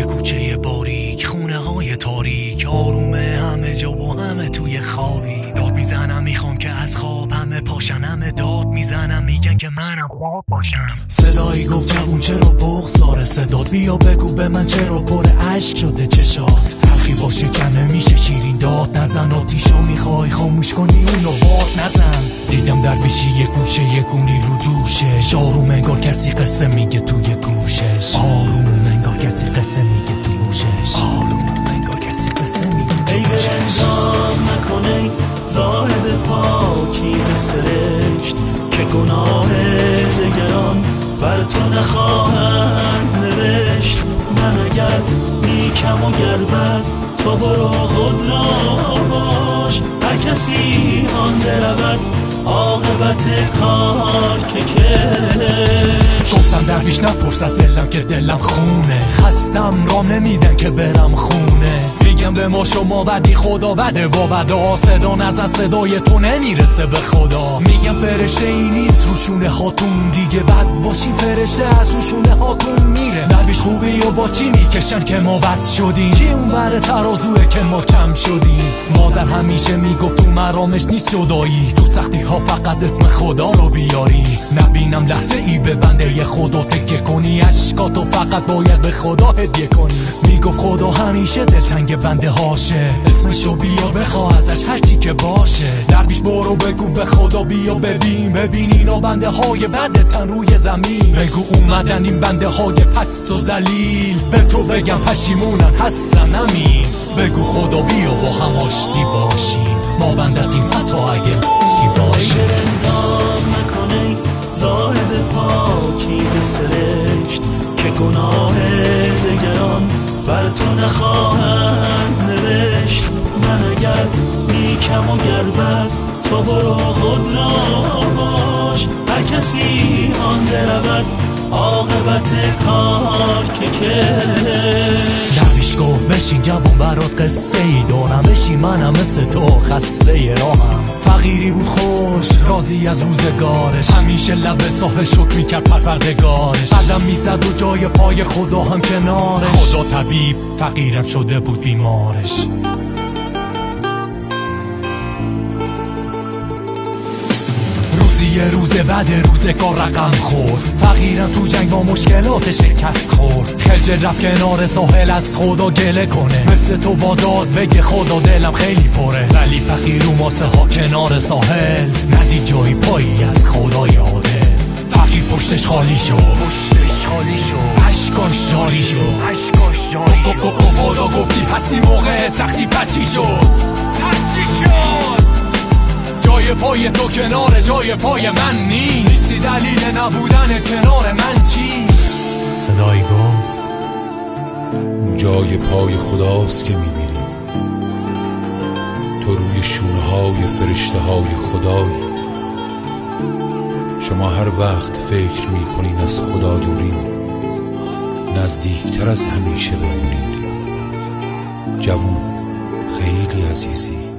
توی کوچه باریک، خونه های تاریک، آرومه همه جا و همه توی خوابی. داد میزنم میخوام که از خواب همه پاشن، همه داد میزنم میگن که منم خواب باشم. صدایی گفت جوون چرا بغض داره صدات، بیا بگو به من چرا پر اشک شده چشات. تلخی باشه کنه میشه شیرین داد نزن، آتیشو میخوای خاموش کنی اونو باد نزن. دیدم در بیشی یه گوشه یه گونی رو دوشش، آروم انگار کسی قصه میگه توی گوشش. آروم انگار کسی قصه میگه تو گوشش. آروم انگار کسی قصه میگه تو گوشش. ای انجام نکنه زاهد پاکیز سرشت، که گناه دگران بر تو نخواهند نوشت. من اگر نیکم و گربت تو برو خود را باش، هر کسی آن درود عاقبت کار که کش. گفتم درویش نپرس از دلم که دلم خونه، خستم رام نمیدن که برم خونه. میگم به ما شما بدی خدا بده با بدا، صدا نزن صدای تو نمیرسه به خدا. میگم فرشته ای نیست روشونه هاتون، دیگه بد باشین فرشته از روشونه هاتون میره. درویش خوبی و با چی میکشن که ما بد شدیم، چی اون بره ترازوه که ما کم شدیم. مادر همیشه میگفت تو مرامش نیست جدایی، تو سختی ها فقط اسم خدا رو بیاری. نبینم لحظه ای به بنده خدا تکیه کنی، اشکاتو فقط باید به خدا هدیه کنی. میگفت خدا همیشه دلتنگ بنده هاشه، اسمشو بیار بخواه ازش هرچی که باشه. درویش برو بگو به خدا بیا ببین اینا بنده های بدتن روی زمین. بگو اومدن این بنده های پست و ذلیل، به تو بگم پشیمونن هستن امین. بگو خدا بیا با هم آشتی باشیم، ما بندتیم حتی اگه چی باشه. نکنه زاهد پاکیز سرشت، که گناه دگران بر تو نخواهند نوشت. من اگر نیکم و گربت تو برو خود را باش، هر کسی آن درود عاقبت کار که کش. درویش گفت بشین جوون برات قصه ای دارم، بشین منم مثل تو خسته راهم. فقیری بود خوش راضی از روزگارش، همیشه لب ساحل شکر میکرد پروردگارش. قدم میزد و جای پای خدا هم کنارش، خدا طبیب فقیرم شده بود بیمارش. یه روز بعد روزگار رقم خورد، فقیرم تو جنگ با مشکلات شکست خورد. خجل رفت کنار ساحل از خدا گله کنه، مثل تو با داد بگه خدا دلم خیلی پره. ولی فقیر و ماسه ها کنار ساحل ندید جایی پایی از خدا یاده. فقیر پشتش خالی شد، اشکاش جاری شد. خدا گفتی هستی موقع سختی پچی شد. جای پای تو کنار جای پای من نیستی، دلیل نبودن کنار من چیست؟ صدایی گفت جای پای خداست که میبینی، تو روی شونه های فرشته های خدایی. شما هر وقت فکر میکنین از خدا دورین، نزدیکتر از همیشه بمونید. جوون خیلی عزیزی.